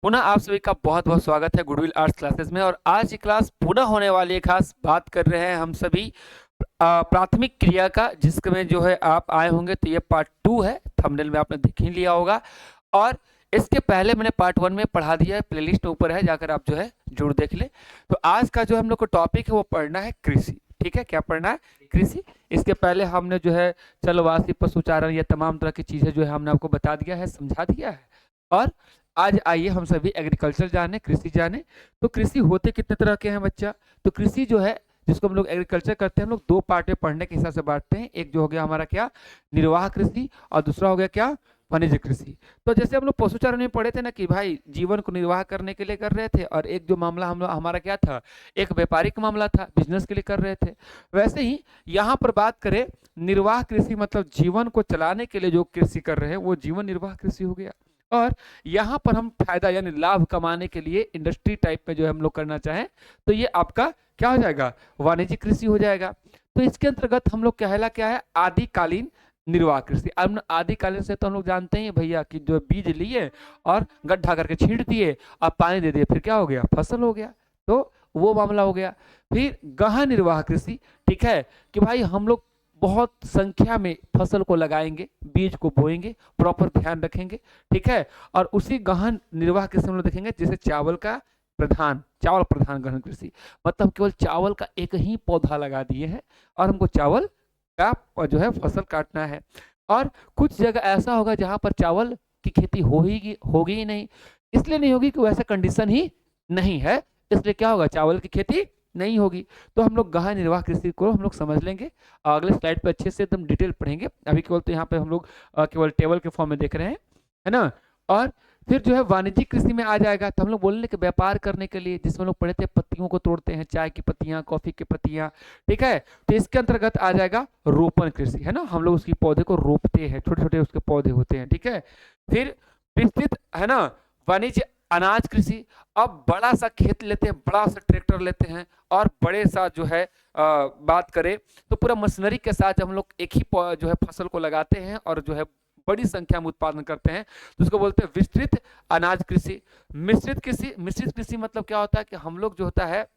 पुनः आप सभी का बहुत बहुत स्वागत है गुडविल आर्ट्स क्लासेस में। और आज की क्लास पुनः होने वाली है खास बात कर रहे हैं हम सभी प्राथमिक क्रिया का, जिसमें जो है आप आए होंगे तो ये पार्ट 2 है। थंबनेल में आपने देख ही लिया होगा और इसके पहले मैंने पार्ट 1 में पढ़ा दिया है, प्लेलिस्ट ऊपर है, जाकर आप जो है जरूर देख ले। तो आज का जो हम लोग को टॉपिक है वो पढ़ना है कृषि। ठीक है, क्या पढ़ना है? कृषि। इसके पहले हमने जो है चलवासी, पशुचारण, ये तमाम तरह की चीजें जो है हमने आपको बता दिया है, समझा दिया है। और आज आइए हम सभी एग्रीकल्चर जाने, कृषि जाने। तो कृषि होते कितने तरह के हैं बच्चा? तो कृषि जो है, जिसको हम लोग एग्रीकल्चर करते हैं, हम लोग दो पार्ट में पढ़ने के हिसाब से बांटते हैं। एक जो हो गया हमारा क्या, निर्वाह कृषि, और दूसरा हो गया क्या, वाणिज्य कृषि। तो जैसे हम लोग पशुचारण में पढ़े थे ना कि भाई जीवन को निर्वाह करने के लिए कर रहे थे, और एक जो मामला हम लोग हमारा क्या था, एक व्यापारिक मामला था, बिजनेस के लिए कर रहे थे। वैसे ही यहाँ पर बात करें, निर्वाह कृषि मतलब जीवन को चलाने के लिए जो कृषि कर रहे हैं वो जीवन निर्वाह कृषि हो गया। और यहाँ पर हम फायदा यानी लाभ कमाने के लिए इंडस्ट्री टाइप में जो है हम लोग करना चाहें तो ये आपका क्या हो जाएगा, वाणिज्यिक कृषि हो जाएगा। तो इसके अंतर्गत हम लोग कहला क्या है, आदिकालीन निर्वाह कृषि। अब आदिकालीन से तो हम लोग जानते हैं भैया कि जो बीज लिए और गड्ढा करके छींट दिए, अब पानी दे दिए, फिर क्या हो गया, फसल हो गया। तो वो मामला हो गया। फिर गहन निर्वाह कृषि, ठीक है, कि भाई हम लोग बहुत संख्या में फसल को लगाएंगे, बीज को बोएंगे, प्रॉपर ध्यान रखेंगे, ठीक है। और उसी गहन निर्वाह कृषि हम लोग देखेंगे जैसे चावल का प्रधान, चावल प्रधान गहन कृषि, मतलब केवल चावल का एक ही पौधा लगा दिए हैं और हमको चावल का जो है फसल काटना है। और कुछ जगह ऐसा होगा जहां पर चावल की खेती होगी ही नहीं। इसलिए नहीं होगी कि वैसा कंडीशन ही नहीं है, इसलिए क्या होगा, चावल की खेती नहीं होगी। तो हम लोग गहन निर्वाह कृषि को हम लोग समझ लेंगे, अगले स्लाइड पे अच्छे से एकदम डिटेल पढ़ेंगे। अभी केवल तो यहाँ पे हम लोग केवल टेबल के फॉर्म में देख रहे हैं, है ना। और फिर जो है वाणिज्यिक कृषि में आ जाएगा, तो हम लोग बोलेंगे कि व्यापार करने के लिए, जिसमें लोग पढ़े थे पत्तियों को तोड़ते हैं, चाय की पत्तियां, कॉफी की पत्तियां, ठीक है। तो इसके अंतर्गत आ जाएगा रोपण कृषि, है ना, हम लोग उसकी पौधे को रोपते हैं, छोटे छोटे उसके पौधे होते हैं, ठीक है। फिर विस्तृत, है ना, वाणिज्य अनाज कृषि। अब बड़ा सा खेत लेते हैं, बड़ा सा ट्रैक्टर लेते हैं और बड़े सा जो है बात करें तो पूरा मशीनरी के साथ हम लोग एक ही जो है फसल को लगाते हैं और जो है बड़ी संख्या में उत्पादन करते हैं, तो उसको बोलते हैं विस्तृत अनाज कृषि। मिश्रित कृषि, मिश्रित कृषि मतलब क्या होता है कि हम लोग जो होता है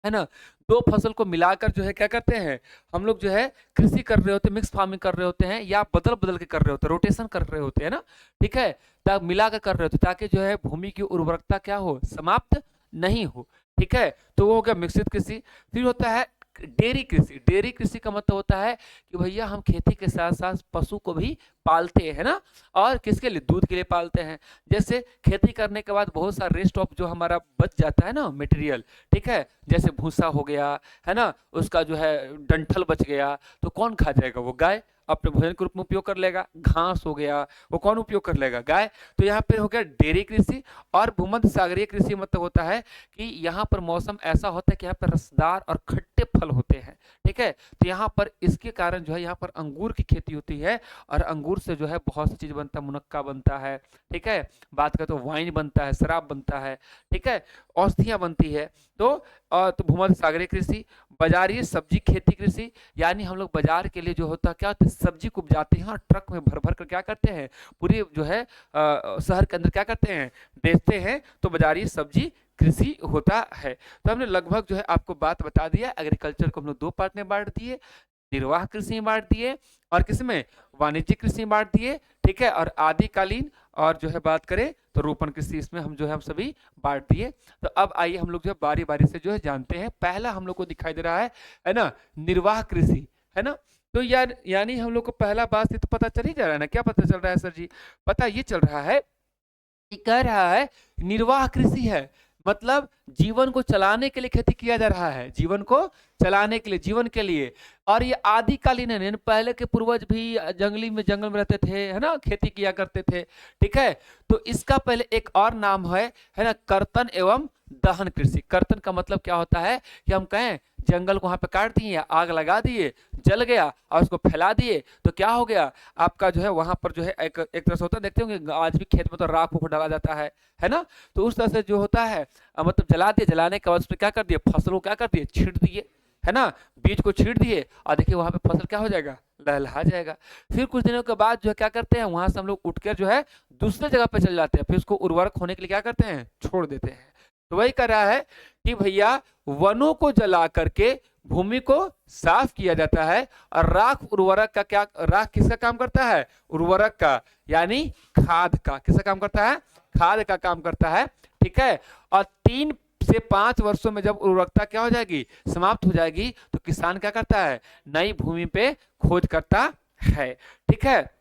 ना, दो फसल को मिलाकर जो है क्या करते हैं, हम लोग जो है कृषि कर रहे होते हैं, मिक्स फार्मिंग कर रहे होते हैं, या बदल बदल के कर रहे होते हैं, रोटेशन कर रहे होते हैं ना, ठीक है। तब मिलाकर कर रहे होते हैं ताकि जो है भूमि की उर्वरकता क्या हो, समाप्त नहीं हो, ठीक है। तो वो हो गया मिश्रित कृषि। फिर होता है डेयरी कृषि। डेयरी कृषि का मतलब होता है कि भैया हम खेती के साथ साथ पशु को भी पालते हैं ना, और किसके लिए, दूध के लिए पालते हैं। जैसे खेती करने के बाद बहुत सा रेस्ट ऑफ जो हमारा बच जाता है ना मटेरियल, ठीक है, जैसे भूसा हो गया, है ना, उसका जो है डंठल बच गया, तो कौन खा जाएगा, वो गाय अपने भोजन के रूप में उपयोग कर लेगा। घास हो गया, वो कौन उपयोग कर लेगा, गाय। तो यहाँ पे हो गया डेयरी कृषि। और भूमध्य सागरीय कृषि मतलब होता है कि यहाँ पर मौसम ऐसा होता है कि यहाँ पर रसदार और खट्टे फल होते हैं, ठीक है। तो यहाँ पर इसके कारण जो है यहाँ पर अंगूर की खेती होती है, और अंगूर से जो है बहुत सी चीज बनता है, मुनक्का बनता है, ठीक है, बात करें तो वाइन बनता है, शराब बनता है, ठीक है, औषधियां बनती है। तो भूमध्य सागरीय कृषि। बाजारीय सब्जी खेती कृषि, यानी हम लोग बाजार के लिए जो होता है क्या होता है, सब्जी को उपजाते हैं और ट्रक में भर भर कर क्या करते हैं, पूरी जो है शहर के अंदर क्या करते हैं, बेचते हैं। तो बाजारीय सब्जी कृषि होता है। तो हमने लगभग जो है आपको बात बता दिया। एग्रीकल्चर को हम लोग दो पार्ट में बांट दिए, निर्वाह कृषि में बांट दिए और किसमें, वाणिज्यिक कृषि में बांट दिए, ठीक है। और आदिकालीन और जो है बात करें तो रोपण कृषि, इसमें हम जो है हम सभी बांट दिए। तो अब आइए हम लोग जो है बारी बारी से जो है जानते हैं। पहला हम लोग को दिखाई दे रहा है ना, निर्वाह कृषि, है ना। तो यार यानी हम लोग को पहला बात से तो पता चल ही जा रहा है ना, क्या पता चल रहा है सर जी, पता ये चल रहा है कि कह रहा है निर्वाह कृषि है, मतलब जीवन को चलाने के लिए खेती किया जा रहा है, जीवन को चलाने के लिए, जीवन के लिए। और ये आदिकालीन है, पहले के पूर्वज भी जंगल में रहते थे, है ना, खेती किया करते थे, ठीक है। तो इसका पहले एक और नाम है ना, कर्तन एवं दहन कृषि। कर्तन का मतलब क्या होता है कि हम कहें जंगल को वहां पे काट दिए, आग लगा दिए, जल गया और उसको फैला दिए, तो क्या हो गया आपका जो है वहां पर जो है एक तरह से होता है, देखते होंगे आज भी खेत में तो राख को डाला जाता है ना। तो उस तरह से जो होता है मतलब जला दिए, जलाने के बाद उस पर क्या कर दिए, फसल को क्या कर दिए, छींट दिए, है ना, बीज को छींट दिए, और देखिए वहां पे फसल क्या हो जाएगा, लहलहा जाएगा। फिर कुछ दिनों के बाद जो है क्या करते हैं, वहां से हम लोग उठकर जो है दूसरे जगह पे चले जाते हैं, फिर उसको उर्वरक होने के लिए क्या करते हैं, छोड़ देते हैं। तो वही कर रहा है कि भैया वनों को जला करके भूमि को साफ किया जाता है, और राख उर्वरक का क्या, राख किसका काम करता है, उर्वरक का, यानी खाद का। किसका काम करता है, खाद का काम करता है। ठीक है, और 3 से 5 वर्षों में जब उर्वरकता क्या हो जाएगी, समाप्त हो जाएगी, तो किसान क्या करता है, नई भूमि पे खोज करता है। ठीक है,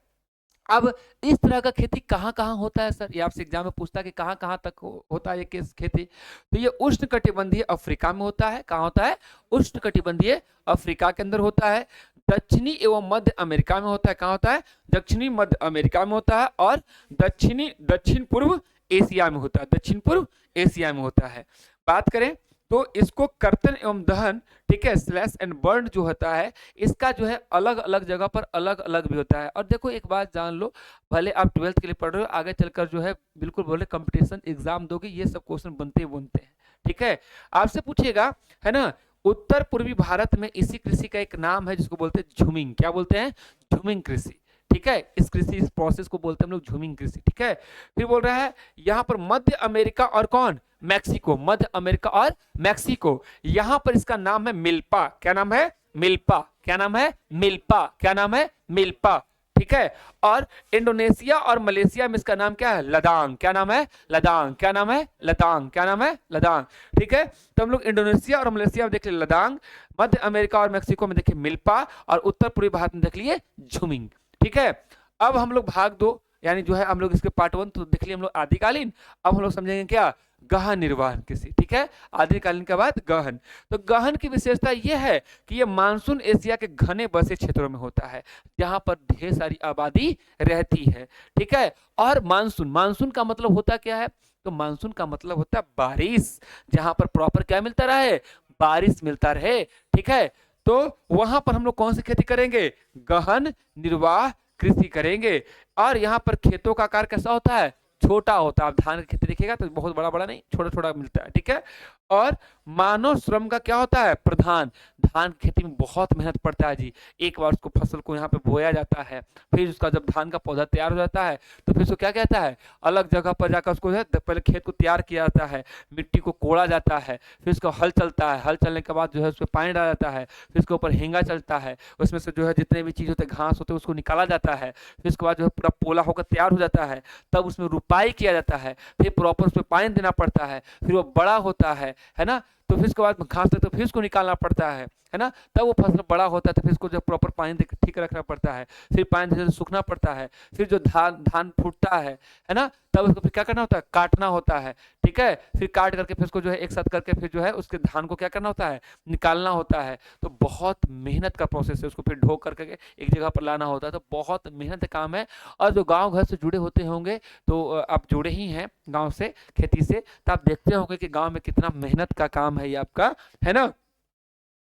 अब इस तरह का खेती कहाँ कहाँ होता है सर, ये आपसे एग्जाम में पूछता है कि कहाँ कहाँ तक होता है ये किस खेती। तो ये उष्णकटिबंधीय अफ्रीका में होता है। कहाँ होता है, उष्णकटिबंधीय अफ्रीका के अंदर होता है। दक्षिणी एवं मध्य अमेरिका में होता है। कहाँ होता है, दक्षिणी मध्य अमेरिका में होता है। और दक्षिण पूर्व एशिया में होता है, दक्षिण पूर्व एशिया में होता है। बात करें तो इसको कर्तन एवं दहन, ठीक है, स्लैश एंड बर्न जो होता है, इसका जो है अलग अलग जगह पर अलग अलग भी होता है। और देखो एक बात जान लो, भले आप 12th के लिए पढ़ रहे हो, आगे चलकर जो है बिल्कुल बोले कंपटीशन एग्जाम दोगे, ये सब क्वेश्चन बनते हैं। ठीक है, आपसे पूछिएगा, है ना, उत्तर पूर्वी भारत में इसी कृषि का एक नाम है जिसको बोलते हैं झूमिंग। क्या बोलते हैं, झूमिंग कृषि। ठीक है, इस कृषि, इस प्रोसेस को बोलते हैं हम लोग झूमिंग कृषि। ठीक है, फिर बोल रहा है यहाँ पर मध्य अमेरिका और कौन, मैक्सिको, मध्य अमेरिका और मैक्सिको, यहां पर इसका नाम है मिल्पा। क्या नाम है, मिल्पा। क्या नाम है, मिल्पा। क्या नाम है, मिल्पा। ठीक है, और इंडोनेशिया और मलेशिया में इसका नाम क्या है, लदांग। क्या नाम है, लदांग। क्या नाम है, लदांग। क्या नाम है, लदांग। ठीक है, तो हम लोग इंडोनेशिया और मलेशिया में देख लिए लदांग, मध्य अमेरिका और मैक्सिको में देखिए मिल्पा, और उत्तर पूर्वी भारत में देख लिए झूमिंग। ठीक है, अब हम लोग भाग 2 यानी जो है हम लोग इसके पार्ट 1 तो देख लिए हम लोग आदिकालीन। अब हम लोग समझेंगे क्या, गहन निर्वाहन कृषि। ठीक है, आदिकालीन के बाद गहन। तो गहन की विशेषता यह है कि यह मानसून एशिया के घने बसे क्षेत्रों में होता है, जहां पर ढेर सारी आबादी रहती है। ठीक है, और मानसून, मानसून का मतलब होता क्या है, तो मानसून का मतलब होता है बारिश, जहां पर प्रॉपर क्या मिलता रहे, बारिश मिलता रहे। ठीक है, तो वहां पर हम लोग कौन सी खेती करेंगे, गहन निर्वाह कृषि करेंगे। और यहाँ पर खेतों का आकार कैसा होता है, छोटा होता है। आप धान की खेती देखिएगा तो बहुत बड़ा बड़ा नहीं, छोटा छोटा मिलता है। ठीक है, और मानव श्रम का क्या होता है, प्रधान। धान खेती में बहुत मेहनत पड़ता है जी। एक बार उसको फसल को यहाँ पे बोया जाता है, फिर उसका जब धान का पौधा तैयार हो जाता है तो फिर उसको क्या कहता है, अलग जगह पर जाकर उसको जो है पहले खेत को तैयार किया जाता है, मिट्टी को कोड़ा जाता है, फिर उसका हल चलता है, हल चलने के बाद जो है उसमें पानी डाला जाता है, फिर उसके ऊपर हेंगा चलता है, उसमें से जो है जितने भी चीज होते हैं, घास होते हैं, उसको निकाला जाता है, फिर उसके बाद जो है पूरा पोला होकर तैयार हो जाता है, तब उसमें रुपाई किया जाता है, फिर प्रॉपर उसमें पानी देना पड़ता है, फिर वो बड़ा होता है ना, तो फिर उसके बाद घास तक तो फिर उसको निकालना पड़ता है ना, तब वो फसल बड़ा होता है, तो फिर उसको जब प्रॉपर पानी देकर ठीक रखना पड़ता है, फिर पानी देकर सूखना पड़ता है, फिर जो धान फूटता है ना, तब उसको फिर क्या करना होता है, काटना होता है। ठीक है, फिर काट करके फिर उसको जो है एक साथ करके फिर जो है उसके धान को क्या करना होता है, निकालना होता है। तो बहुत मेहनत का प्रोसेस है, उसको फिर ढो करके एक जगह पर लाना होता है, तो बहुत मेहनत का काम है। और जो गाँव घर से जुड़े होते होंगे, तो आप जुड़े ही हैं गाँव से, खेती से, तो आप देखते होंगे कि गाँव में कितना मेहनत का काम है ये आपका, है ना।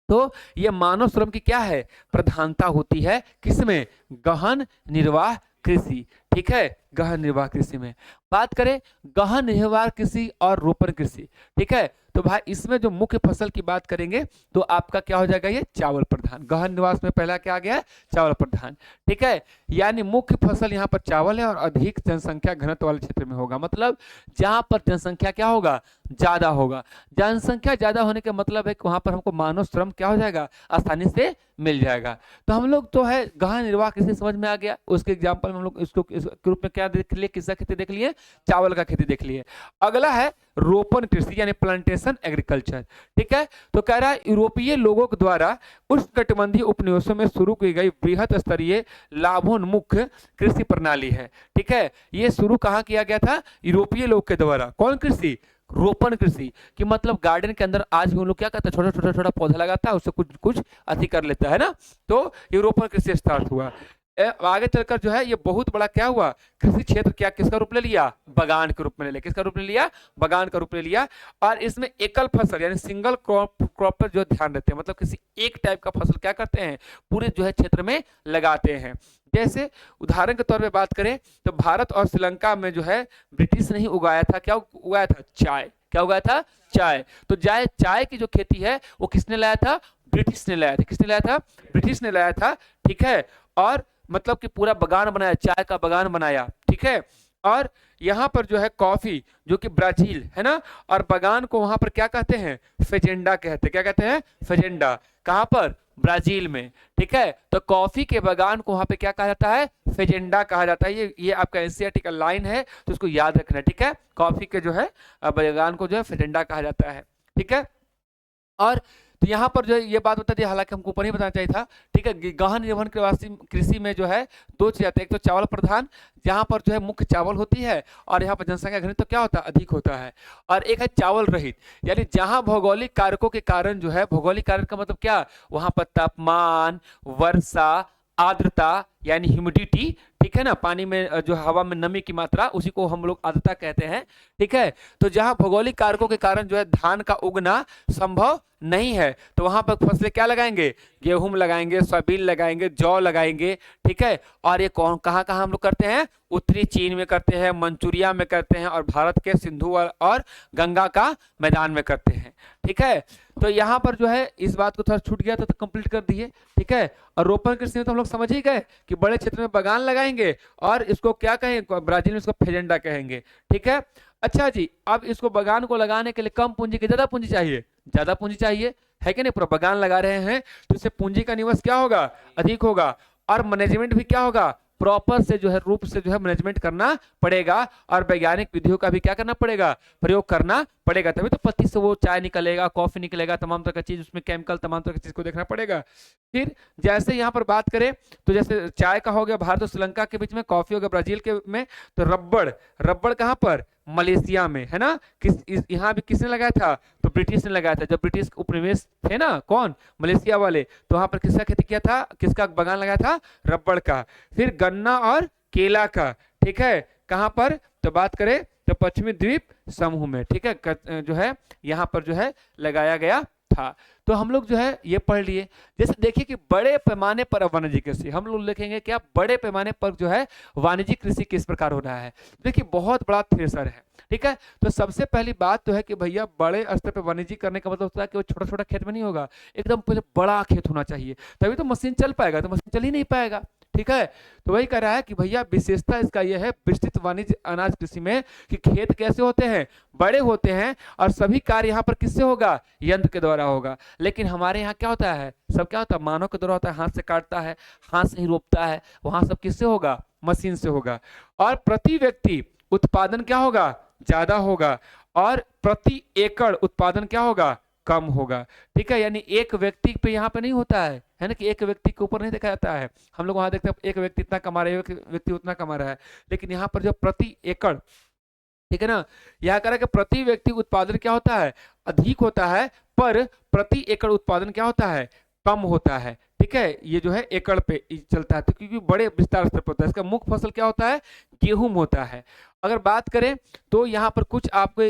तो ये मानव श्रम की क्या है, प्रधानता होती है, किसमें, गहन निर्वाह कृषि। ठीक है, गहन निर्वाह कृषि में बात करें, गहन निर्वाह कृषि और रोपण कृषि। ठीक है, तो भाई इसमें जो मुख्य फसल की बात करेंगे तो आपका क्या हो जाएगा, ये चावल प्रधान। गहन निवास में पहला क्या आ गया, चावल प्रधान। ठीक है, यानी मुख्य फसल यहाँ पर चावल है, और अधिक जनसंख्या घनत्व वाले क्षेत्र में होगा, मतलब जहां पर जनसंख्या क्या होगा, ज्यादा होगा। जनसंख्या ज्यादा होने का मतलब है कि वहां पर हमको मानव श्रम क्या हो जाएगा, आसानी से मिल जाएगा। तो हम लोग तो है गहन निर्वाह कृषि समझ में आ गया, उसके एग्जाम्पल में हम लोग इसको इस रूप में क्या देख लिए, किसका खेती देख लिए, चावल का खेती देख लिए। अगला है रोपण कृषि यानी प्लांटेशन एग्रीकल्चर। ठीक है, तो कह रहा है यूरोपीय लोगों के द्वारा उष्णकटिबंधीय उपनिवेशों में शुरू की गई बृहत स्तरीय लाभोन्मुख कृषि प्रणाली है। ठीक है, ये शुरू कहाँ किया गया था, यूरोपीय लोग के द्वारा। कौन कृषि, रोपण कृषि, कि मतलब गार्डन के अंदर आज भी हम लोग क्या करते हैं, छोटा छोटा छोटा पौधा लगाता है, उससे कुछ कुछ अति कर लेता है ना, तो ये रोपण कृषि स्टार्ट हुआ। आगे चलकर जो है ये बहुत बड़ा क्या हुआ, कृषि क्षेत्र क्या किसका रूप ले लिया, बगान के रूप में ले लिया। किसका रूप ले लिया, बगान का रूप ले लिया। और इसमें एकल फसल यानी सिंगल क्रॉप पर जो ध्यान देते हैं, मतलब किसी एक टाइप का फसल क्या करते हैं, पूरे जो है क्षेत्र में लगाते हैं। जैसे उदाहरण के तौर पे बात करें तो भारत और श्रीलंका में जो है ब्रिटिश ने ही उगाया था, क्या उगाया था, चाय। क्या उगाया था, चाय। तो चाय की जो खेती है वो किसने लाया था, ब्रिटिश ने लाया था। किसने लाया था? ब्रिटिश ने लाया था, ठीक है। और मतलब कि पूरा बागान बनाया, चाय का बागान बनाया, ठीक है। और यहाँ पर जो है कॉफी, जो कि ब्राजील है ना, और बागान को वहां पर क्या कहते हैं? फेजेंडा कहते हैं। क्या कहते हैं? फेजेंडा। कहाँ पर? ब्राजील में, ठीक है। तो कॉफी के बागान को वहां पे क्या कहा जाता है? फेजेंडा कहा जाता है। ये आपका एनसीईआरटी का लाइन है, तो उसको याद रखना, ठीक है। कॉफी के जो है बागान को जो है फेजेंडा कहा जाता है, ठीक है। और तो यहाँ पर जो है ये बात बता दी, हालांकि हमको ऊपर ही बताना चाहिए था, ठीक है। गहन निर्भर कृषि में जो है दो चीज आते हैं, एक तो चावल प्रधान, जहाँ पर जो है मुख्य चावल होती है, और यहाँ पर जनसंख्या घनत्व तो क्या होता है? अधिक होता है। और एक है चावल रहित, यानी जहाँ भौगोलिक कारकों के कारण जो है, भौगोलिक कारक का मतलब क्या? वहां पर तापमान, वर्षा, आर्द्रता यानी ह्यूमिडिटी, ठीक है ना, पानी में जो हवा में नमी की मात्रा, उसी को हम लोग आर्द्रता कहते हैं, ठीक है। तो जहां भौगोलिक कारकों के कारण जो है धान का उगना संभव नहीं है, तो वहां पर फसलें क्या लगाएंगे? गेहूं लगाएंगे, सोयाबीन लगाएंगे, जौ लगाएंगे, ठीक है। और ये कौन कहाँ कहाँ हम लोग करते हैं? उत्तरी चीन में करते हैं, मंचूरिया में करते हैं, और भारत के सिंधु और गंगा का मैदान में करते हैं, ठीक है। तो यहाँ पर जो है इस बात को थोड़ा छूट गया था, तो कंप्लीट कर दिए, ठीक है। और रोपण कृषि में तो हम लोग समझ ही गए कि बड़े क्षेत्र में बागान लगाएंगे, और इसको क्या कहेंगे? ब्राजील में इसको फेजेंडा कहेंगे, ठीक है। अच्छा जी, अब इसको बागान को लगाने के लिए कम पूंजी की ज्यादा पूंजी चाहिए? ज्यादा पूंजी चाहिए, है कि नहीं? पूरा बागान लगा रहे हैं तो इससे पूंजी का निवेश क्या होगा? अधिक होगा। और मैनेजमेंट भी क्या होगा? प्रॉपर से जो है रूप से जो है मैनेजमेंट करना पड़ेगा, और वैज्ञानिक विधियों का भी क्या करना पड़ेगा? प्रयोग करना पड़ेगा, तभी तो पत्ती से वो चाय निकलेगा, कॉफी निकलेगा, तमाम तरह का चीज उसमें केमिकल, तमाम तरह की चीज को देखना पड़ेगा। फिर जैसे यहाँ पर बात करें तो जैसे चाय का हो गया भारत और श्रीलंका के बीच में, कॉफी हो गया ब्राजील के में, तो रबड़, रबड़ कहाँ पर? मलेशिया में, है ना। यहाँ भी किसने लगाया था? तो ब्रिटिश ने लगाया था। जब ब्रिटिश उपनिवेश थे ना, कौन? मलेशिया वाले, तो वहां पर किसका खेती किया था? किसका बागान लगाया था? रबड़ का। फिर गन्ना और केला का, ठीक है। कहां पर? तो बात करें तो पश्चिमी द्वीप समूह में, ठीक है, जो है यहाँ पर जो है लगाया गया था। तो हम लोग जो है ये पढ़ लिए। जैसे देखिए कि बड़े पैमाने पर वाणिज्यिक कृषि, हम लोग लिखेंगे क्या? बड़े पैमाने पर जो है वाणिज्यिक कृषि किस प्रकार हो रहा है। देखिए बहुत बड़ा थ्रेसर है, ठीक है। तो सबसे पहली बात तो है कि भैया बड़े स्तर पर वाणिज्यिक करने का मतलब होता है कि वो छोटा छोटा खेत में नहीं होगा, एकदम पहले बड़ा खेत होना चाहिए, तभी तो मशीन चल पाएगा, तो मशीन चल ही नहीं पाएगा, ठीक है। तो वही कह रहा है कि भैया विशेषता इसका यह है विस्तृत वाणिज्य अनाज कृषि में, कि खेत कैसे होते हैं? बड़े होते हैं, और सभी कार्य यहाँ पर किससे होगा? यंत्र के द्वारा होगा। लेकिन हमारे यहाँ क्या होता है? सब क्या होता है? मानव के द्वारा होता है, हाथ से काटता है, हाथ से ही रोपता है, वहां सब किससे होगा? मशीन से होगा। और प्रति व्यक्ति उत्पादन क्या होगा? ज्यादा होगा, और प्रति एकड़ उत्पादन क्या होगा? कम होगा, ठीक है। यानी एक व्यक्ति पे यहाँ पे नहीं होता है ना, कि एक व्यक्ति के ऊपर नहीं देखा जाता है। हम लोग वहां देखते हैं एक व्यक्ति इतना कमा रहा है, एक व्यक्ति उतना कमा रहा है, लेकिन यहाँ पर जो प्रति एकड़, ठीक है ना, यहाँ कह रहा है कि प्रति व्यक्ति उत्पादन क्या होता है? अधिक होता है, पर प्रति एकड़ उत्पादन क्या होता है? कम होता है, ठीक है। ये जो है एकड़ पे चलता है, तो क्योंकि बड़े विस्तार स्तर पर होता है। इसका मुख्य फसल क्या होता है? गेहूं होता है। अगर बात करें तो यहाँ पर कुछ आपको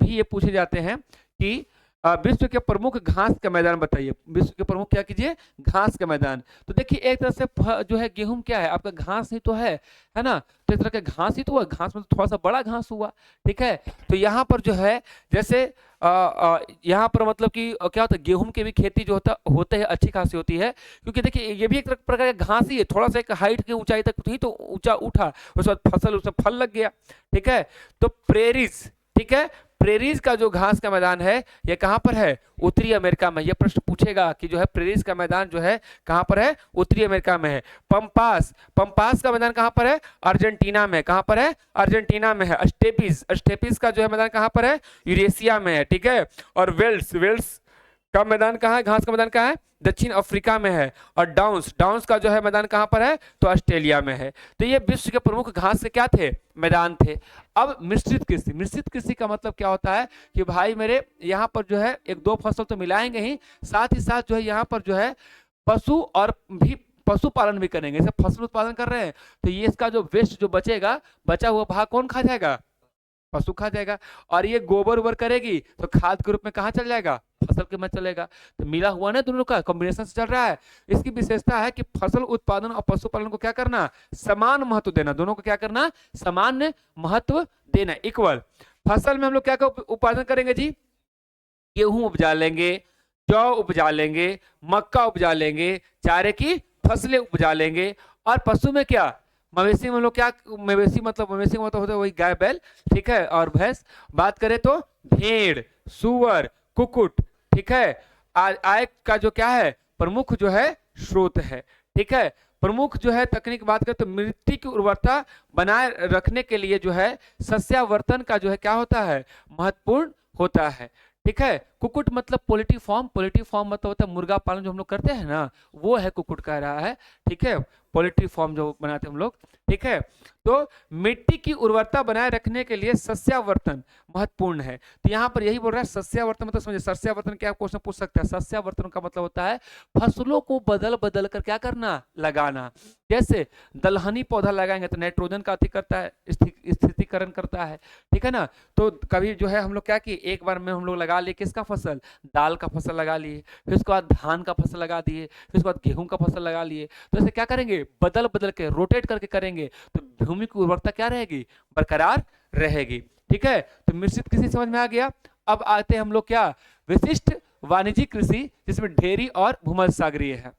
भी ये पूछे जाते हैं कि विश्व के प्रमुख घास का मैदान बताइए। विश्व के प्रमुख क्या कीजिए? घास का मैदान। तो देखिए एक तरह से जो है गेहूं क्या है? आपका घास ही तो है ना। तो एक तरह का घास ही तो हुआ, घास में तो थोड़ा सा बड़ा घास हुआ, ठीक है। तो यहाँ पर जो है जैसे यहाँ पर मतलब कि क्या होता है? गेहूं की भी खेती जो होते है अच्छी खासी होती है, क्योंकि देखिए ये भी एक प्रकार का घास ही है, थोड़ा सा एक हाइट की ऊंचाई तक ही तो ऊंचा उठा, उसके बाद फसल, उसमें फल लग गया, ठीक है। तो प्रेरीज, ठीक है, प्रेरीज का जो घास का मैदान है ये कहां पर है? उत्तरी अमेरिका में। ये प्रश्न पूछेगा कि जो है प्रेरीज का मैदान जो है कहां पर है? उत्तरी अमेरिका में है। पंपास, पंपास का मैदान कहां पर है? अर्जेंटीना में। कहां पर है? अर्जेंटीना में है। स्टेपीज, स्टेपीज का जो है मैदान कहां पर है? यूरेशिया में है, ठीक है। और वेल्स, वेल्स का मैदान कहाँ है? घास का मैदान कहाँ है? दक्षिण अफ्रीका में है। और डाउन्स, डाउन्स का जो है मैदान कहाँ पर है? तो ऑस्ट्रेलिया में है। तो ये विश्व के प्रमुख घास के क्या थे? मैदान थे। अब मिश्रित कृषि, मिश्रित कृषि का मतलब क्या होता है कि भाई मेरे यहाँ पर जो है एक दो फसल तो मिलाएंगे ही, साथ ही साथ जो है यहाँ पर जो है पशु और भी पशुपालन भी करेंगे। जैसे फसल उत्पादन कर रहे हैं तो ये इसका जो वेस्ट जो बचेगा, बचा हुआ भाग कौन खा जाएगा? पशु खा जाएगा। और ये गोबर उबर करेगी तो खाद के रूप में कहाँ चल जाएगा? फसल के में चलेगा। तो मिला हुआ ना दोनों का कॉम्बिनेशन से चल रहा है। इसकी विशेषता है कि फसल उत्पादन और पशुपालन को क्या करना? समान महत्व देना। दोनों को क्या करना? समान महत्व देना, इक्वल। फसल में हम लोग क्या उत्पादन करेंगे जी? गेहूं उपजा लेंगे, जौ उपजा लेंगे, मक्का उपजा लेंगे, चारे की फसलें उपजा लेंगे। और पशु में क्या, मवेशी में हम लोग क्या, मवेशी का मतलब होता है वही गाय बैल, ठीक है, और भैंस। बात करें तो भेड़, सुअर, कुक्कुट, ठीक है। आय का जो क्या है, प्रमुख जो है स्रोत है, ठीक है। प्रमुख जो है तकनीक बात करें तो मिट्टी की उर्वरता बनाए रखने के लिए जो है सस्यावर्तन का जो है क्या होता है, महत्वपूर्ण होता है, ठीक है। कुक्कुट मतलब पोल्ट्री फार्म, पोल्ट्री फार्म मतलब होता है मुर्गा पालन जो हम लोग करते हैं ना, वो है कुक्कुट कह रहा है, ठीक है। पोल्ट्री फार्म जो बनाते हैं हम लोग, ठीक है। तो मिट्टी की उर्वरता बनाए रखने के लिए सस्यावर्तन महत्वपूर्ण है। तो यहाँ पर यही बोल रहा है सस्यावर्तन मतलब समझिए, सस्यावर्तन क्या क्वेश्चन पूछ सकता है, सस्यावर्तन का मतलब होता है फसलों को बदल बदल कर क्या करना, लगाना। जैसे दलहनी पौधा लगाएंगे तो नाइट्रोजन का अति करता है, स्थितिकरण करता है, ठीक है ना। तो कभी जो है हम लोग क्या किए, एक बार में हम लोग लगा लिए किसका फसल, दाल का फसल लगा लिए, फिर उसके बाद धान का फसल लगा दिए, फिर उसके बाद गेहूं का फसल लगा लिए। तो ऐसे क्या करेंगे, बदल बदल के रोटेट करके करेंगे तो भूमि की उर्वरता क्या रहेगी, बरकरार रहेगी, ठीक है। तो मिश्रित कृषि समझ में आ गया। अब आते हैं हम लोग क्या, विशिष्ट वाणिज्यिक कृषि, जिसमें डेयरी और भूमध्य सागरीय है।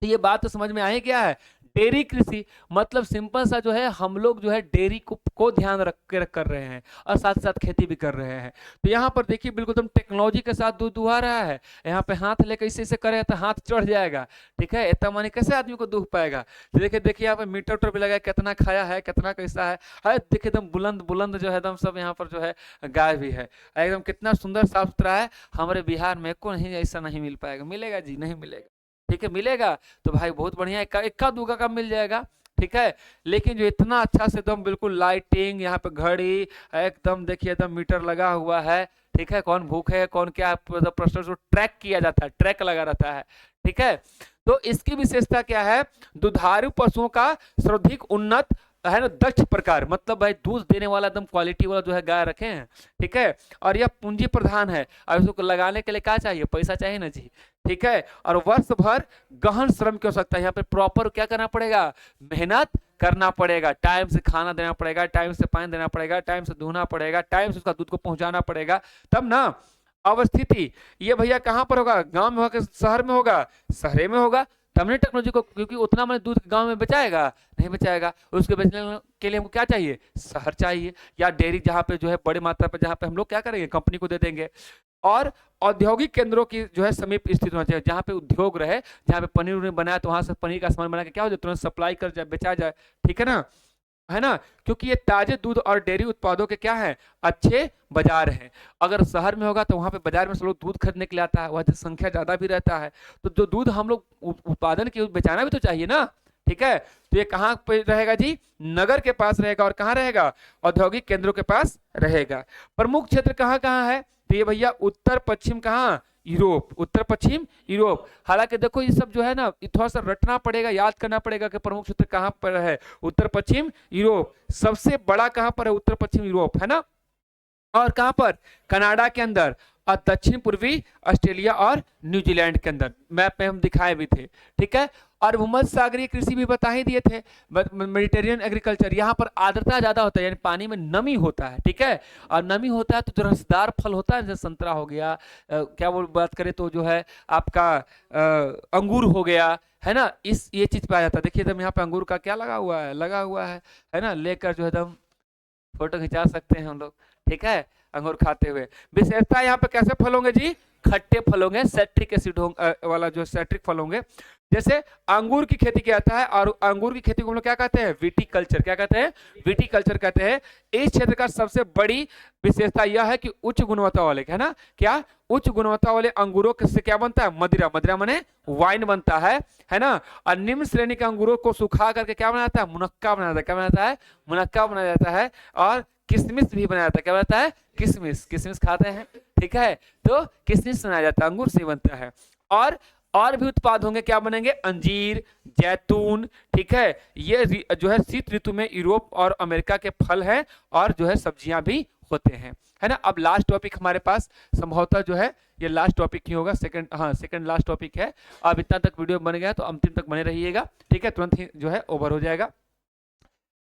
तो ये बात तो समझ में आई, क्या है डेयरी कृषि, मतलब सिंपल सा जो है हम लोग जो है डेयरी को ध्यान रख के कर रहे हैं और साथ साथ खेती भी कर रहे हैं। तो यहाँ पर देखिए बिल्कुल तुम टेक्नोलॉजी के साथ दूध दुहा रहा है, यहाँ पे हाथ लेकर इसे से करे तो हाथ चढ़ जाएगा, ठीक है। इतना मानी कैसे आदमी को दूध पाएगा। तो देखिए देखिए यहाँ पे मीटर उटर भी लगा, कितना खाया है, कितना कैसा है देखिए एकदम बुलंद बुलंद जो है एकदम सब यहाँ पर जो है गाय भी है, एकदम कितना सुंदर साफ सुथरा है। हमारे बिहार में को नहीं ऐसा नहीं मिल पाएगा, मिलेगा जी, नहीं मिलेगा, ठीक है। मिलेगा तो भाई बहुत बढ़िया, इक्का दुक्का का मिल जाएगा, ठीक है। लेकिन जो इतना अच्छा से एकदम बिल्कुल लाइटिंग, यहाँ पे घड़ी एकदम देखिए एकदम मीटर लगा हुआ है, ठीक है। कौन भूखे है कौन क्या, प्रश्न जो ट्रैक किया जाता है, ट्रैक लगा रहता है, ठीक है। तो इसकी विशेषता क्या है, दुधारू पशुओं का सर्वाधिक उन्नत है ना, दक्ष प्रकार, मतलब भाई दूध देने वाला एकदम क्वालिटी वाला जो है गाय रखे हैं, ठीक है। और यह पूंजी प्रधान है, और इसको लगाने के लिए क्या चाहिए, पैसा चाहिए ना जी, ठीक है। और वर्ष भर गहन श्रम की आवश्यकता है, यहाँ पे प्रॉपर क्या करना पड़ेगा, मेहनत करना पड़ेगा, टाइम से खाना देना पड़ेगा, टाइम से पानी देना पड़ेगा, टाइम से धोना पड़ेगा, टाइम से उसका दूध को पहुंचाना पड़ेगा, तब ना। अवस्थिति ये भैया कहाँ पर होगा, गांव में होगा, शहर में होगा, शहरे में होगा, तब नहीं टेक्नोलॉजी को, क्योंकि उतना मैंने दूध गांव में बचाएगा नहीं बचाएगा, उसके बेचने के लिए हमको क्या चाहिए, शहर चाहिए, या डेयरी जहाँ पे जो है बड़ी मात्रा पर, जहाँ पे हम लोग क्या करेंगे, कंपनी को दे देंगे। और औद्योगिक केंद्रों की जो है समीप स्थित होना चाहिए, जहाँ पे उद्योग रहे, जहाँ पे पनीर उनीर बनाया तो वहां से पनीर का सामान बना के क्या हो जाए, तुरंत सप्लाई कर जाए, बेचा जाए, ठीक है ना, है ना। क्योंकि ये ताजे दूध और डेयरी उत्पादों के क्या है, अच्छे बाजार हैं। अगर शहर में होगा तो वहां पे बाजार में सब लोग दूध खरीदने के लिए आता है, वह संख्या ज्यादा भी रहता है, तो जो दूध हम लोग उत्पादन की बेचाना भी तो चाहिए ना, ठीक है। तो ये कहाँ पे रहेगा जी, नगर के पास रहेगा, और कहाँ रहेगा, औद्योगिक केंद्रों के पास रहेगा। प्रमुख क्षेत्र कहाँ कहाँ है, तो ये भैया उत्तर पश्चिम, कहाँ, यूरोप, उत्तर पश्चिम यूरोप। हालांकि देखो ये सब जो है ना, थोड़ा सा रटना पड़ेगा, याद करना पड़ेगा कि प्रमुख क्षेत्र कहाँ पर है, उत्तर पश्चिम यूरोप। सबसे बड़ा कहाँ पर है, उत्तर पश्चिम यूरोप, है ना। और कहां पर, कनाडा के अंदर, और दक्षिण पूर्वी ऑस्ट्रेलिया और न्यूजीलैंड के अंदर, मैप में हम दिखाए भी थे, ठीक है। और भूमध्य सागरीय कृषि भी बता ही दिए थे, मेडिटेरियन एग्रीकल्चर, यहाँ पर आर्द्रता ज्यादा होता है, यानी पानी में नमी होता है, ठीक है। और नमी होता है तो जो रसदार फल होता है, जैसे संतरा हो गया, क्या वो बात करें तो जो है आपका अंगूर हो गया, है ना, इस ये चीज पाया जाता है। देखिए एकदम यहाँ पे अंगूर का क्या लगा हुआ है, लगा हुआ है ना, लेकर जो एकदम फोटो खिंचा सकते हैं हम लोग, ठीक है, अंगूर खाते हुए। विशेषता यहाँ पे कैसे फल होंगे जी, खट्टे फल होंगे, सेट्रिक एसिड वाला जो सेट्रिक फल होंगे। जैसे अंगूर की खेती किया जाता है, और अंगूर की खेती को हम लोग क्या कहते हैं, विटीकल्चर, क्या कहते हैं, विटीकल्चर कहते हैं। इस क्षेत्र का सबसे बड़ी विशेषता यह है कि उच्च गुणवत्ता वाले, है ना, क्या, उच्च गुणवत्ता वाले अंगूरों से क्या बनता है, मदिरा, मदिरा माने वाइन बनता है ना। और निम्न श्रेणी के अंगूरों को सुखा करके क्या बनाता है, मुनक्का बनाता है, क्या बनाता है, मुनक्का बनाया जाता है। और किशमिश भी बनाया जाता है, क्या बनाता है, किशमिश, किशमिश खाते हैं, ठीक है। तो किशमिश बनाया जाता है, अंगूर से बनता है। और भी उत्पाद होंगे, क्या बनेंगे, अंजीर, जैतून, ठीक है। ये जो है शीत ऋतु में यूरोप और अमेरिका के फल हैं, और जो है सब्जियां भी होते हैं, है ना। अब लास्ट टॉपिक हमारे पास संभवतः जो है ये लास्ट टॉपिक ही होगा, सेकंड लास्ट टॉपिक है। अब इतना तक वीडियो बन गया तो अंतिम तक बने रहिएगा, ठीक है, तुरंत ही जो है ओवर हो जाएगा।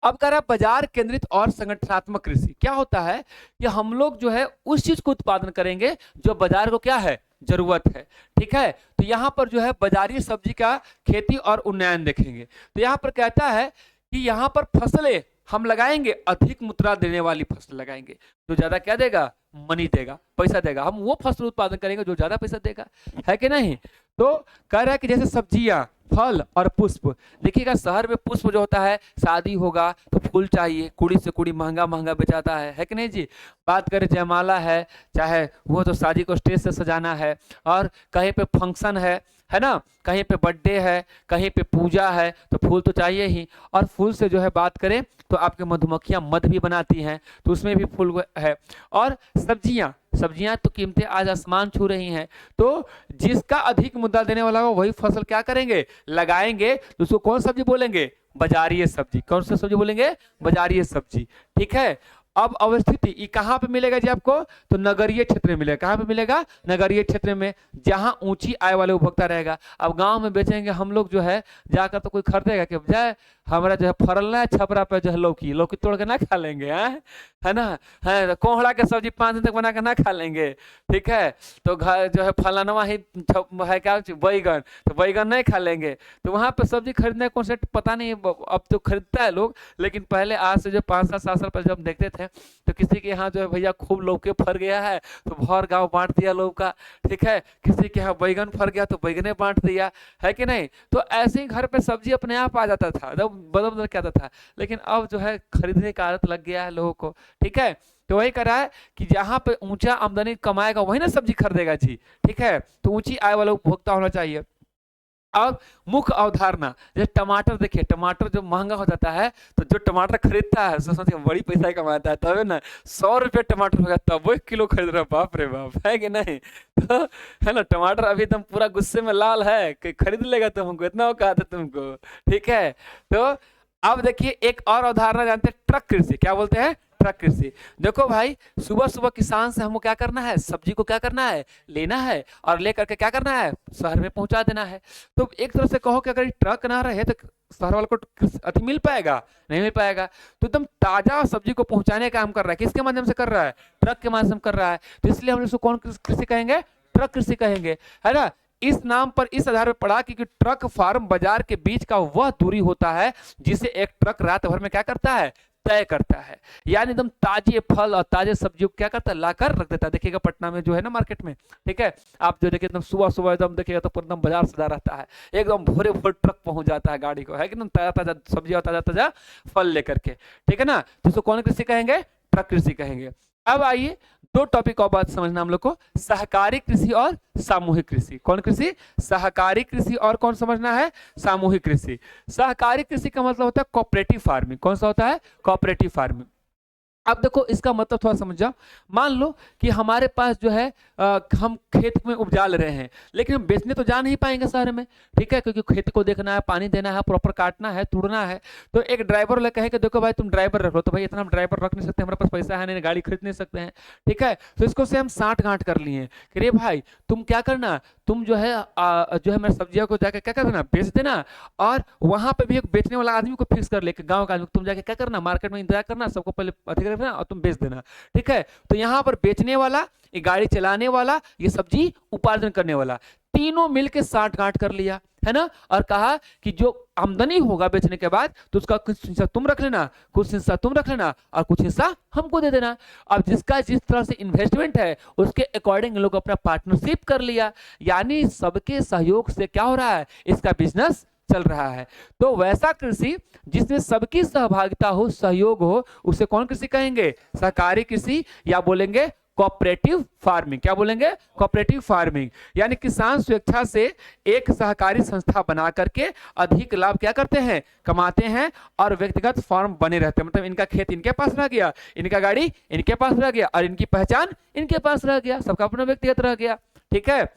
अब कह रहा है बाजार केंद्रित और संगठनात्मक कृषि, क्या होता है कि हम लोग जो है उस चीज को उत्पादन करेंगे जो बाजार को क्या है, जरूरत है। ठीक है, तो यहाँ पर जो है बाजारी सब्जी का खेती और उन्नयन देखेंगे। तो यहाँ पर कहता है कि यहाँ पर फसलें हम लगाएंगे, अधिक मुद्रा देने वाली फसल लगाएंगे, जो ज्यादा क्या देगा, मनी देगा, पैसा देगा। हम वो फसल उत्पादन करेंगे जो ज्यादा पैसा देगा, है कि नहीं। तो कह रहा है कि जैसे सब्जियां, फल और पुष्प। देखिएगा शहर में पुष्प जो होता है, शादी होगा तो फूल चाहिए, कुड़ी से कुड़ी महंगा महंगा बेचाता है कि नहीं जी। बात करें जयमाला है, चाहे वो तो शादी को स्टेज से सजाना है, और कहीं पे फंक्शन है ना, कहीं पे बर्थडे है, कहीं पे पूजा है, तो फूल तो चाहिए ही। और फूल से जो है बात करें तो आपके मधुमक्खियां मध भी बनाती हैं, तो उसमें भी फूल है। और सब्जियां तो कीमतें आज आसमान छू रही हैं, तो जिसका अधिक मुद्दा देने वाला हो वही फसल क्या करेंगे, लगाएंगे। तो उसको कौन सब्जी बोलेंगे, बाजारीय सब्जी। कौन सी सब्जी बोलेंगे, बाजारीय सब्जी। ठीक है, अब अवस्थिति ये कहाँ पे मिलेगा जी आपको, तो नगरीय क्षेत्र में मिलेगा। कहाँ पे मिलेगा, नगरीय क्षेत्र में, जहां ऊंची आय वाले उपभोक्ता रहेगा। अब गांव में बेचेंगे हम लोग जो है जाकर, तो कोई खरीदेगा कि जाए हमारा जो है फरल है छपरा पे जो है लौकी तोड़ के ना खा लेंगे, है ना, है कोहड़ा के सब्जी 5 दिन तक बना के ना खा लेंगे। ठीक है, तो घर जो है फलानवा ही है क्या, बैगन, तो बैगन नहीं खा लेंगे। तो वहां पे सब्जी खरीदने का कॉन्सेप्ट पता नहीं, अब तो खरीदता है लोग, लेकिन पहले आज से जो 5-7 साल पहले जब देखते थे, तो किसी के यहाँ जो है भैया खूब लौकी फर गया है तो भर गाँव बांट दिया लौका। ठीक है, किसी के यहाँ बैगन फर गया तो बैगने बांट दिया, है कि नहीं। तो ऐसे ही घर पे सब्जी अपने आप आ जाता था, जब बदल बदल के आता था। लेकिन अब जो है खरीदने का आदत लग गया है लोगों को। ठीक है, तो वही कर रहा है कि जहां पे ऊंचा आमदनी कमाएगा वही ना सब्जी खरीदेगा जी। ठीक है, तो ऊंची आय वाला उपभोक्ता होना चाहिए। अब मुख्य अवधारणा, जैसे टमाटर, देखिए टमाटर जब महंगा हो जाता है तो जो टमाटर खरीदता है उसको सोचते बड़ी पैसा कमाता है, तब ना 100 रुपये टमाटर हो गया तब वो 1 किलो खरीद रहा, बाप रे बाप, है कि नहीं। तो है ना, टमाटर अभी एकदम पूरा गुस्से में लाल है कि खरीद लेगा तुमको, इतना औकात है तुमको। ठीक है, तो अब देखिए एक और अवधारणा जानते हैं, ट्रक कृषि। क्या बोलते हैं, ट्रक कृषि। देखो भाई, सुबह सुबह किसान से हमको क्या करना है, सब्जी को क्या करना है, लेना है, और लेकर के क्या करना है, शहर में पहुंचा देना है। तो एक तरह से कहो कि अगर ट्रक ना रहे तो शहर वालों को अति मिल पाएगा, नहीं मिल पाएगा। तो एकदम ताजा सब्जी को पहुंचाने का काम कर रहा है, किसके माध्यम से कर रहा है, ट्रक के माध्यम से कर रहा है। तो इसलिए हम इसको कौन कृषि कहेंगे, ट्रक कृषि कहेंगे, है ना। इस नाम पर इस आधार पर पड़ा कि ट्रक फार्म बाजार के बीच का वह दूरी होता है जिसे एक ट्रक रात भर में क्या करता है, तय करता है। यानी एकदम ताजे फल और ताजे सब्जियों क्या करता है, लाकर रख देता है। देखिएगा पटना में जो है ना मार्केट में, ठीक है, आप जो देखिए एकदम सुबह सुबह एकदम देखिएगा तो एकदम बाजार सजा रहता है, एकदम भोरे भोर ट्रक पहुंच जाता है गाड़ी को, है कि एकदम ताजा ताजा सब्जी और ताजा ताजा फल लेकर के। ठीक है ना, जिसको कौन कृषि कहेंगे, ट्रक कृषि कहेंगे। अब आइए दो टॉपिक और बात समझना हम लोग को, सहकारी कृषि और सामूहिक कृषि। कौन कृषि, सहकारी कृषि, और कौन समझना है, सामूहिक कृषि। सहकारी कृषि का मतलब होता है कोऑपरेटिव फार्मिंग। कौन सा होता है, कोऑपरेटिव फार्मिंग। अब देखो इसका मतलब थोड़ा समझ जाओ। मान लो कि हमारे पास जो है हम खेत में उपजा ले रहे हैं, लेकिन हम बेचने तो जा नहीं पाएंगे शहर में। ठीक है, क्योंकि खेत को देखना है, पानी देना है, प्रॉपर काटना है, तुड़ना है। तो एक ड्राइवर ले कहे कि देखो भाई तुम ड्राइवर रख लो, तो भाई इतना हम ड्राइवर रख नहीं सकते, हमारे पास पैसा है नहीं, गाड़ी खरीद नहीं सकते हैं। ठीक है, तो इसको से हम साठ गांठ कर लिए कि रे भाई तुम क्या करना, तुम जो है मेरे सब्जियों को जाकर क्या करना, बेच देना। और वहां पे भी एक बेचने वाला आदमी को फिक्स कर ले, गाँव का आदमी, तुम जाके क्या करना, मार्केट में इंतजार करना, सबको पहले अधिक रखना और तुम बेच देना। ठीक है, तो यहाँ पर बेचने वाला, ये गाड़ी चलाने वाला, ये सब्जी उपार्जन करने वाला, तीनों मिलके साठ गांठ कर लिया, है ना। और कहा कि जो आमदनी होगा बेचने के बाद तो उसका कुछ हिस्सा तुम रख लेना, कुछ हिस्सा तुम रख लेना, और कुछ हिस्सा हमको दे देना। अब जिसका जिस तरह से इन्वेस्टमेंट है उसके अकॉर्डिंग लोग अपना पार्टनरशिप कर लिया, यानी सबके सहयोग से क्या हो रहा है, इसका बिजनेस चल रहा है। तो वैसा कृषि जिसमें सबकी सहभागिता हो, सहयोग हो, उसे कौन कृषि कहेंगे, सहकारी कृषि, या बोलेंगे कोऑपरेटिव फार्मिंग। क्या बोलेंगे, कोऑपरेटिव फार्मिंग। यानी किसान स्वेच्छा से एक सहकारी संस्था बना करके अधिक लाभ क्या करते हैं, कमाते हैं, और व्यक्तिगत फार्म बने रहते हैं। मतलब इनका खेत इनके पास रह गया, इनका गाड़ी इनके पास रह गया, और इनकी पहचान इनके पास रह गया, सबका अपना व्यक्तिगत रह गया। ठीक है,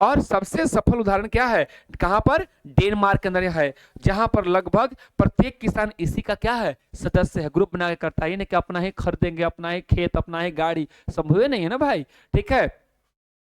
और सबसे सफल उदाहरण क्या है, कहां पर, डेनमार्क के अंदर है, जहां पर लगभग प्रत्येक किसान इसी का क्या है, सदस्य है, ग्रुप बना के करता है। ये नहीं कि अपना ही खरीदेंगे, अपना ही खेत, अपना ही गाड़ी, संभव नहीं है ना भाई। ठीक है,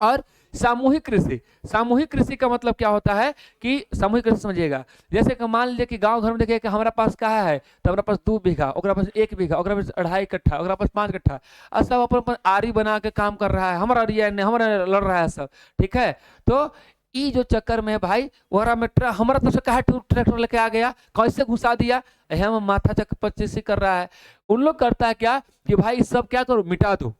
और सामूहिक कृषि, सामूहिक कृषि का मतलब क्या होता है कि सामूहिक कृषि समझिएगा, जैसे कि मान लीजिए कि गांव घर में देखिए कि हमारा पास कहा है तो हमारा पास 2 बीघा, ओकरा पास 1 बीघा, ओकरा पास 2.5 कट्ठा, ओकरा पास 5 कट्ठा, और सब अपन अपन आरी बना के काम कर रहा है, हमारा रिया ने हमारा लड़ रहा है सब, ठीक है। तो ई जो चक्कर में भाई वहरा में हमारा तरफ से कहा ट्रैक्टर लेके आ गया, कैसे घुसा दिया, हम माथा चक्कर पच्चीसी कर रहा है। उन लोग करता है क्या कि भाई सब क्या करो मिटा दो,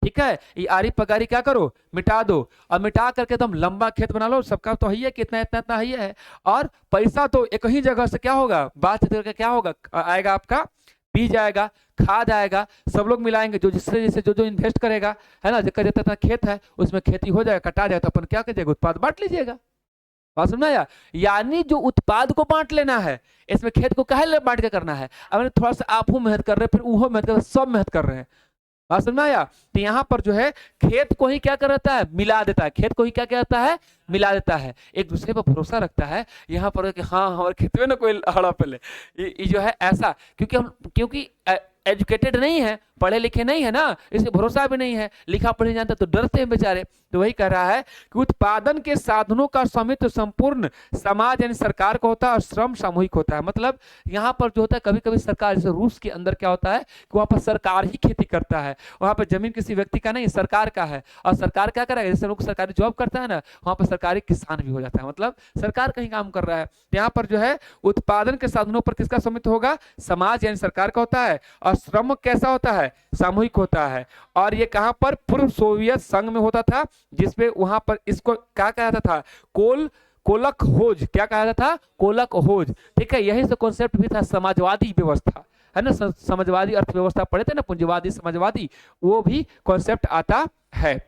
ठीक है, ये आरी पगारी क्या करो मिटा दो, और मिटा करके तुम लंबा खेत बना लो, सबका तो है कितना इतना इतना है, और पैसा तो एक ही जगह से क्या होगा बात करके क्या होगा आएगा, आपका बीज आएगा, खाद आएगा, सब लोग मिलाएंगे, जो जिससे जैसे जो जो इन्वेस्ट करेगा है ना, जितना जितना खेत है उसमें खेती हो जाएगा, कटा जाए तो अपन क्या कीजिएगा उत्पाद बांट लीजिएगा। बात समझ आया, यानी जो उत्पाद को बांट लेना है, इसमें खेत को काहे बांट के करना है, अब थोड़ा सा आप मेहनत कर रहे हैं, फिर वो मेहनत कर रहे हैं, सब मेहनत कर रहे हैं। बात समझ में आया, तो यहाँ पर जो है खेत को ही क्या कर देता है मिला देता है, खेत को ही क्या कहता है मिला देता है, एक दूसरे पर भरोसा रखता है यहाँ पर कि हाँ हमारे खेत में ना कोई हड़ा पहले, ये जो है ऐसा, क्योंकि एजुकेटेड नहीं है, पढ़े लिखे नहीं है ना, इसलिए भरोसा भी नहीं है, लिखा पढ़े जानते तो डरते हैं बेचारे। तो वही कह रहा है कि उत्पादन के साधनों का स्वामित्व संपूर्ण समाज यानी सरकार का होता है और श्रम सामूहिक होता है। मतलब यहाँ पर जो होता है कभी कभी सरकार, जैसे रूस के अंदर क्या होता है कि वहाँ पर सरकार ही खेती करता है, वहाँ पर जमीन किसी व्यक्ति का नहीं सरकार का है, और सरकार क्या करेगा, जैसे लोग सरकारी जॉब करता है ना, वहाँ पर सरकारी किसान भी हो जाता है, मतलब सरकार कहीं काम कर रहा है। यहाँ पर जो है उत्पादन के साधनों पर किसका स्वामित्व होगा, समाज यानी सरकार का होता है, और श्रम कैसा होता है सामूहिक होता है। और ये कहां पर पूर्व सोवियत संघ में होता था, जिसपे वहां पर इसको क्या कहा जाता था कोलक होज, क्या कहा जाता था कोलक होज, ठीक है। यही से कॉन्सेप्ट भी था समाजवादी व्यवस्था, है ना, समाजवादी अर्थव्यवस्था पढ़े थे ना, पूंजीवादी समाजवादी, वो भी कॉन्सेप्ट आता है,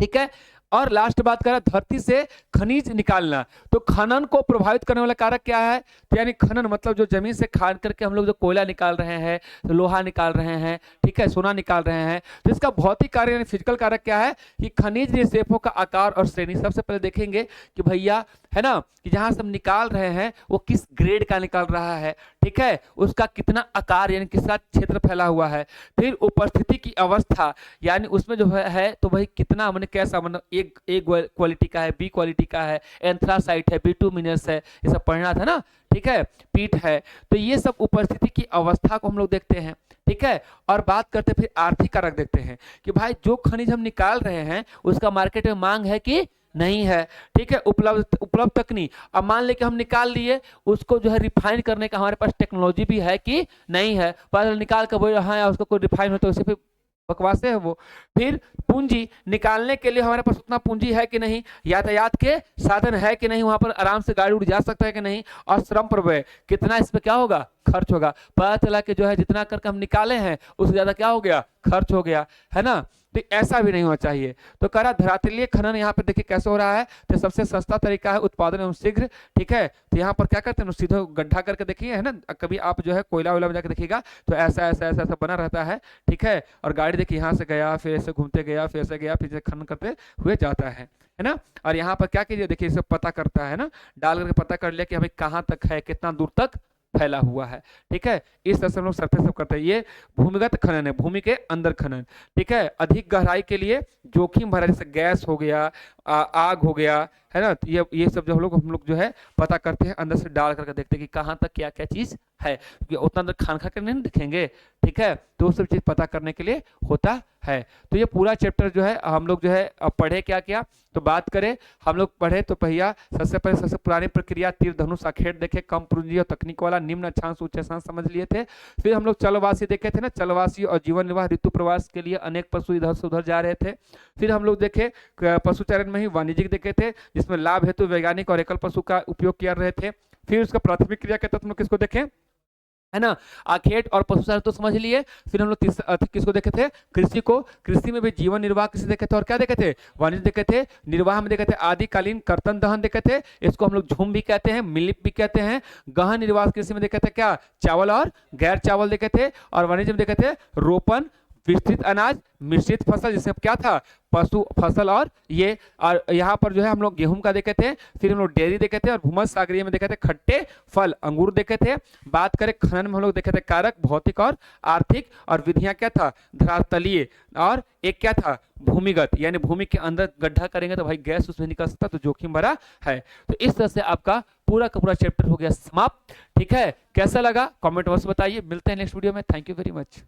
ठीक है। और लास्ट बात करें धरती से खनिज निकालना, तो खनन को प्रभावित करने वाला कारक क्या है, तो यानी खनन मतलब जो जमीन से खान करके हम लोग जो कोयला निकाल रहे हैं, तो लोहा निकाल रहे हैं, ठीक है, सोना निकाल रहे हैं, तो इसका भौतिक कार्य यानी फिजिकल कारक क्या है कि खनिज निक्षेपों का आकार और श्रेणी। सबसे पहले देखेंगे कि भैया है ना कि जहां से हम निकाल रहे हैं वो किस ग्रेड का निकाल रहा है, ठीक है, उसका कितना आकार यानी किसका क्षेत्र फैला हुआ है। फिर उपस्थिति की अवस्था यानी उसमें जो है तो भाई कितना मैंने कैसा, मतलब एक क्वालिटी का है, बी क्वालिटी का है, एंथ्रासाइट है, बिटुमिनस है, ये सब पढ़ना था ना, ठीक है, पीट है। तो ये सब उपस्थिति की अवस्था को हम लोग देखते हैं, ठीक है। और बात करते फिर आर्थिक कारक देखते हैं कि भाई जो खनिज हम निकाल रहे हैं उसका मार्केट में मांग है कि नहीं है, ठीक है, उपलब्ध तक नहीं। अब मान ले कि हम निकाल लिए, उसको जो है रिफाइन करने का हमारे पास टेक्नोलॉजी भी है कि नहीं है, पर निकाल कर बोल रहा है उसको कोई रिफाइन हो तो उसे फिर बकवासे है वो। फिर पूंजी निकालने के लिए हमारे पास उतना पूंजी है कि नहीं, यातायात के साधन है कि नहीं, वहां पर आराम से गाड़ी उड़ जा सकता है कि नहीं, और श्रम प्रव्यय कितना इस पे क्या होगा खर्च होगा। पता चला कि जो है जितना करके हम निकाले हैं उससे ज्यादा क्या हो गया खर्च हो गया, है ना। तो ऐसा भी नहीं होना चाहिए। तो कह रहा धरातलीय खनन यहाँ पे देखिए कैसे हो रहा है, तो सबसे सस्ता तरीका है उत्पादन एवं शीघ्र, ठीक है। तो यहाँ पर क्या करते हैं सीधे गड्ढा करके देखिए, है ना, कभी आप जो है कोयला वोयला में जाकर देखिएगा तो ऐसा ऐसा ऐसा ऐसा बना रहता है, ठीक है। और गाड़ी देखिए यहाँ से गया, फिर ऐसे घूमते गया, फिर ऐसे गया, फिर खनन करते हुए जाता है ना। और यहाँ पर क्या कीजिए देखिए सब पता करता है ना, डाल करके पता कर लिया कि हमें कहाँ तक है, कितना दूर तक फैला हुआ है, ठीक है। इस तरह से हम लोग सरफेस सब करते हैं। ये भूमिगत खनन है, भूमि के अंदर खनन, ठीक है। अधिक गहराई के लिए जोखिम भरा, जैसे गैस हो गया, आग हो गया, है ना, ये सब जो हम लोग जो है पता करते हैं, अंदर से डाल करके देखते हैं कि कहाँ तक क्या क्या चीज है, क्योंकि उतना अंदर खान खा कर नहीं दिखेंगे, ठीक है। तो वो सब चीज पता करने के लिए होता है। तो ये पूरा चैप्टर जो है हम लोग जो है पढ़े क्या क्या, तो बात करें हम लोग पढ़े तो भैया सबसे पहले सबसे पुरानी प्रक्रिया तीर धनुष आखेट देखे, कम पूंजी और तकनीक वाला, निम्न अक्षांश उच्च अक्षांश समझ लिए थे। फिर हम लोग चलवासी देखे थे ना, चलवासी और जीवन निर्वाह ऋतु प्रवास के लिए अनेक पशु इधर से उधर जा रहे थे। फिर हम लोग देखे पशुचारण में ही वाणिज्यिक देखे थे, जिसमें लाभ हेतु वैज्ञानिक और एकल पशु का उपयोग कर रहे थे। फिर उसका प्राथमिक क्रिया के तत्व किसको देखे, है ना, आखेट और पशुचारण तो समझ लिए। फिर हम लोग किसको देखे थे, कृषि को, कृषि में भी जीवन निर्वाह किसे देखे थे और क्या देखे थे, वाणिज्य देखे थे, निर्वाह में देखे थे आदिकालीन कर्तन दहन देखे थे, इसको हम लोग झूम भी कहते हैं, मिलिप भी कहते हैं। गहन निर्वाह कृषि में देखे थे क्या, चावल और गैर चावल देखे थे, और वाणिज्य में देखे थे रोपण, विस्तृत अनाज, मिश्रित फसल जिसमें क्या था, पशु फसल, और यहाँ पर जो है हम लोग गेहूं का देखे थे, फिर हम लोग डेयरी देखे थे, और भूमध्य सागरीय में देखे थे खट्टे फल अंगूर देखे थे। बात करें खनन में हम लोग देखे थे कारक, भौतिक और आर्थिक, और विधियां क्या था, धरातलीय, और एक क्या था, भूमिगत, यानी भूमि के अंदर गड्ढा करेंगे तो भाई गैस उसमें निकल सकता, तो जोखिम भरा है। तो इस तरह से आपका पूरा का पूरा चैप्टर हो गया समाप्त। ठीक है, कैसा लगा कमेंट बॉक्स बताइए। मिलते हैं नेक्स्ट वीडियो में। Thank you very much.